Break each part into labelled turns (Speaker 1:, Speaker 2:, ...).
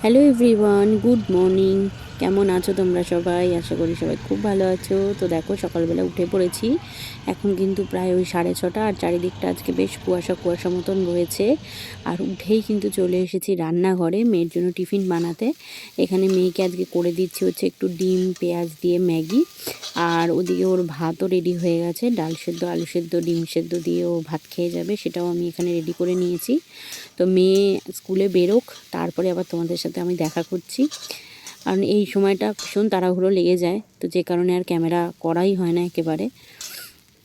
Speaker 1: Hello everyone, good morning. কেমন আছো তোমরা সবাই? আশা করি সবাই খুব ভালো আছো। তো দেখো সকালবেলা উঠে পড়েছি। এখন কিন্তু প্রায় ওই 6:30, আর চারিদিকটা আজকে বেশ কুয়াশা কুয়াশা মতন রয়েছে। আর উঠেই কিন্তু চলে এসেছি রান্নাঘরে মেয়ের জন্য টিফিন বানাতে। এখানে মেয়েকে আজকে করে দিচ্ছি হচ্ছে একটু ডিম পেঁয়াজ দিয়ে ম্যাগি। আর ওদিকে ওর ভাতও রেডি হয়ে গেছে, ডাল সেদ্ধ আলু সেদ্ধ ডিম সেদ্ধ দিয়ে ও ভাত খেয়ে যাবে, সেটাও আমি এখানে রেডি করে নিয়েছি। তো মেয়ে স্কুলে বেরোক, তারপরে আবার তোমাদের সাথে আমি দেখা করছি। কারণ এই সময়টা ভীষণ তাড়াহুড়ো লেগে যায়, তো যে কারণে আর ক্যামেরা করাই হয় না একেবারে।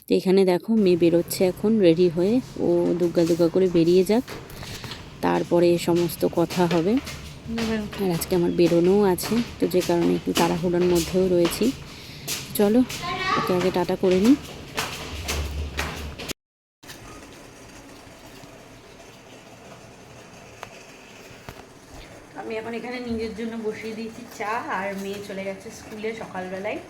Speaker 1: তো এখানে দেখো মেয়ে বেরোচ্ছে এখন রেডি হয়ে, ও দুগ্গা দুগ্গা করে বেরিয়ে যাক, তারপরে সমস্ত কথা হবে। আর আজকে আমার বেরোনোও আছে, তো যে কারণে একটু তাড়াহুড়োর মধ্যেও রয়েছি। চলো ওকে আগে টাটা করে নিই। আমি এখন এখানে নিজের জন্য বসিয়ে দিয়েছি চা, আর মেয়ে চলে গেছে স্কুলে সকালবেলায়।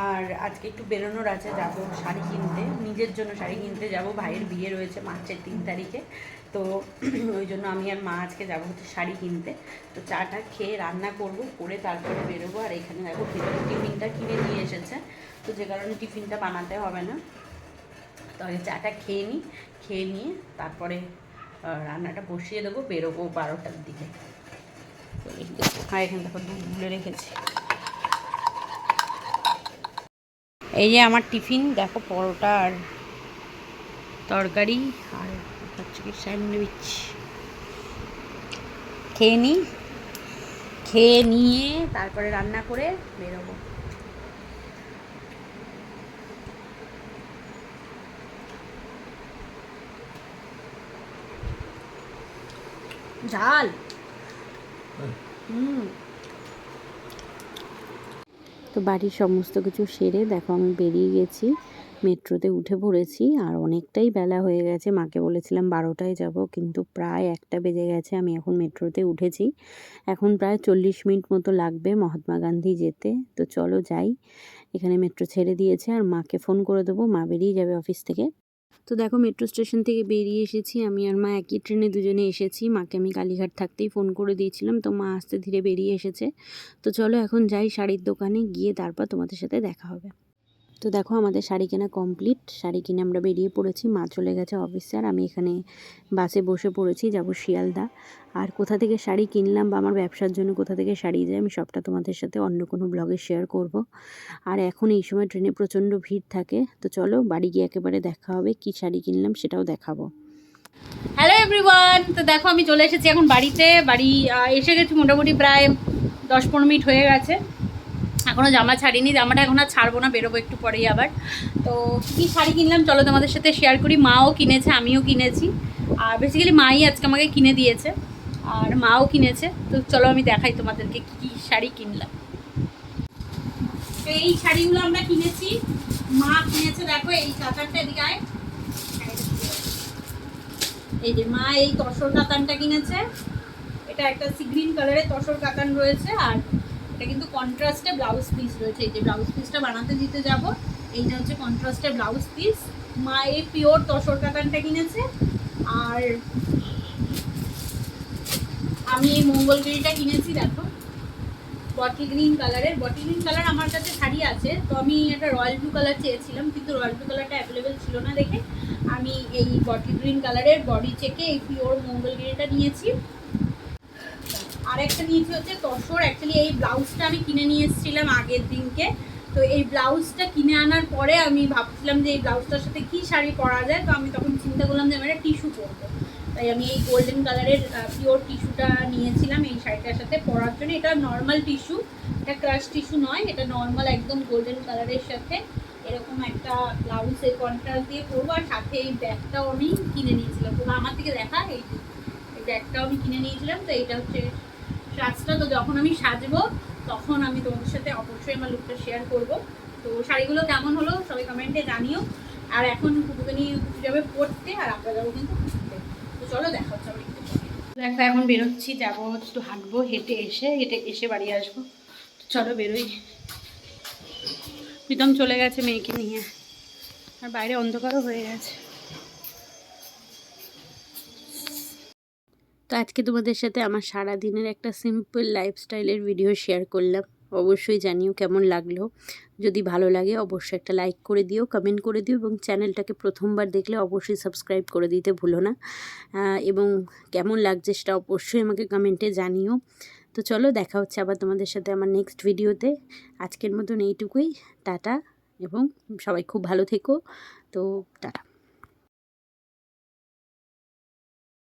Speaker 1: আর আজকে একটু বেরোনোর আছে, যাব শাড়ি কিনতে, নিজের জন্য শাড়ি কিনতে যাব। ভাইয়ের বিয়ে রয়েছে মার্চের 3 তারিখে, তো ওই জন্য আমি আর মা আজকে যাবো হচ্ছে শাড়ি কিনতে। তো চাটা খেয়ে রান্না করব, করে তারপরে বেরোবো। আর এখানে দেখো ভিতরে টিফিনটা কিনে নিয়ে এসেছে, তো যে কারণে টিফিনটা বানাতে হবে না। তো আগে চাটা খেয়ে নিই, খেয়ে নিয়ে তারপরে রান্নাটা বসিয়ে দেবো, বেরোবো 12টার দিকে। আর এখানে দেখো দুধ গুলে রেখেছি। এই যে আমার টিফিন, দেখো পরোটা আর তরকারি, আর হচ্ছে কি স্যান্ডউইচ। খেয়ে নিই, খেয়ে নিয়ে তারপরে রান্না করে বেরোবো। ঝাল। তো বাড়ির সমস্ত কিছু সেরে দেখো আমি বেরিয়ে গেছি, মেট্রোতে উঠে পড়েছি। আর অনেকটাই বেলা হয়ে গেছে, মাকে বলেছিলাম 12টায় যাব, কিন্তু প্রায় 1টা বেজে গেছে। আমি এখন মেট্রোতে উঠেছি, এখন প্রায় 40 মিনিট মতো লাগবে মহাত্মা গান্ধী যেতে। তো চলো যাই, এখানে মেট্রো ছেড়ে দিয়েছে, আর মাকে ফোন করে দেবো, মা বেরিয়ে যাবে অফিস থেকে। তো দেখো মেট্রো স্টেশন থেকে বেরিয়ে এসেছি, আমি আর মা একই ট্রেনে দুজনে এসেছি। মাকে আমি কালীঘাট থাকতেই ফোন করে দিয়েছিলাম, তো মা আস্তে ধীরে বেরিয়ে এসেছে। তো চলো এখন যাই শাড়ির দোকানে, গিয়ে তারপর তোমাদের সাথে দেখা হবে। তো দেখো আমাদের শাড়ি কেনা কমপ্লিট, শাড়ি কিনে আমরা বেরিয়ে পড়েছি। মা চলে গেছে অফিসে, আর আমি এখানে বাসে বসে পড়েছি, যাব শিয়ালদা। আর কোথা থেকে শাড়ি কিনলাম বা আমার ব্যবসার জন্য কোথা থেকে শাড়ি যায়, আমি সবটা তোমাদের সাথে অন্য কোনো ব্লগে শেয়ার করব। আর এখন এই সময় ট্রেনে প্রচণ্ড ভিড় থাকে। তো চলো বাড়ি গিয়ে একেবারে দেখা হবে, কি শাড়ি কিনলাম সেটাও দেখাবো। হ্যালো এভরিওয়ান, তো দেখো আমি চলে এসেছি এখন বাড়িতে। বাড়ি এসে গেছি মোটামুটি প্রায় 10-15 মিনিট হয়ে গেছে। এখনও জামা ছাড়িনি, জামাটা এখন আর ছাড়বো না, বেরোবো একটু পরেই আবার। তো কী শাড়ি কিনলাম চলো তোমাদের সাথে শেয়ার করি। মাও কিনেছে, আমিও কিনেছি, আর বেসিক্যালি মাই আজকে আমাকে কিনে দিয়েছে, আর মাও কিনেছে। তো চলো আমি দেখাই তোমাদেরকে কী কী শাড়ি কিনলাম। তো এই শাড়িগুলো আমরা কিনেছি, মা কিনেছে। দেখো এই কাতানটা এদিকে আয়, এই যে মা এই তসর কাতানটা কিনেছে। এটা একটা সি গ্রিন কালারের তসর কাতান রয়েছে, আর এটা কিন্তু কন্ট্রাস্টে ব্লাউজ পিস রয়েছে। এই যে ব্লাউজ পিসটা বানাতে দিতে যাব, এইটা হচ্ছে কন্ট্রাস্টে ব্লাউজ পিস। মা এই পিওর তসর কাতানটা কিনেছে, আর আমি এই মঙ্গলগিরিটা কিনেছি। দেখো বটল গ্রিন কালারের, বটল গ্রিন কালার আমার কাছে শাড়ি আছে, তো আমি একটা রয়্যাল ব্লু কালার চেয়েছিলাম, কিন্তু রয়্যাল ব্লু কালারটা অ্যাভেলেবেল ছিল না দেখে আমি এই বটল গ্রিন কালারের বডি চেকে এই পিওর মঙ্গলগিরিটা নিয়েছি। আরেকটা নিয়েছি হচ্ছে তসর। অ্যাকচুয়ালি এই ব্লাউজটা আমি কিনে নিয়ে এসেছিলাম আগের দিনকে। তো এই ব্লাউজটা কিনে আনার পরে আমি ভাবছিলাম যে এই ব্লাউজটার সাথে কী শাড়ি পরা যায়, তো আমি তখন চিন্তা করলাম যে আমি একটা টিস্যু পরবো। তাই আমি এই গোল্ডেন কালারের পিওর টিস্যুটা নিয়েছিলাম এই শাড়িটার সাথে পরার জন্য। এটা নর্মাল টিস্যু, এটা ক্রাশ টিস্যু নয়, এটা নর্মাল একদম গোল্ডেন কালারের সাথে এরকম একটা ব্লাউজের কন্ট্রাস্ট দিয়ে পরবো। আর সাথে এই ব্যাগটাও আমি কিনে নিয়েছিলাম, তো আমার থেকে দেখা এই ব্যাগটাও আমি কিনে নিয়েছিলাম। তো এইটা হচ্ছে সাজটা। তো যখন আমি সাজবো তখন আমি তোমাদের সাথে অবশ্যই আমার লুকটা শেয়ার করব। তো শাড়িগুলো কেমন হলো সবাই কমেন্টে জানিও। আর এখন কুটুকানি যাবে পড়তে, আর আমরা যাবো কিন্তু ঘুরতে। তো চলো দেখা হচ্ছে আবার একটু পরে। দেখো এখন বেরোচ্ছি, যাবো একটু হাঁটবো, হেঁটে এসে বাড়ি আসবো। চলো বেরোই। প্রীতম চলে গেছে মেয়েকে নিয়ে, আর বাইরে অন্ধকারও হয়ে গেছে। তো আজকে তোমাদের সাথে আমার সারাদিনের একটা সিম্পল লাইফস্টাইলের ভিডিও শেয়ার করলাম। অবশ্যই জানিও কেমন লাগলো। যদি ভালো লাগে অবশ্যই একটা লাইক করে দিও, কমেন্ট করে দিও এবং চ্যানেলটাকে প্রথমবার দেখলে অবশ্যই সাবস্ক্রাইব করে দিতে ভুলো না। এবং কেমন লাগছে সেটা অবশ্যই আমাকে কমেন্টে জানিও। তো চলো, দেখা হচ্ছে আবার তোমাদের সাথে আমার নেক্সট ভিডিওতে। আজকের মতন এইটুকুই। টাটা এবং সবাই খুব ভালো থেকো। তো টাটা।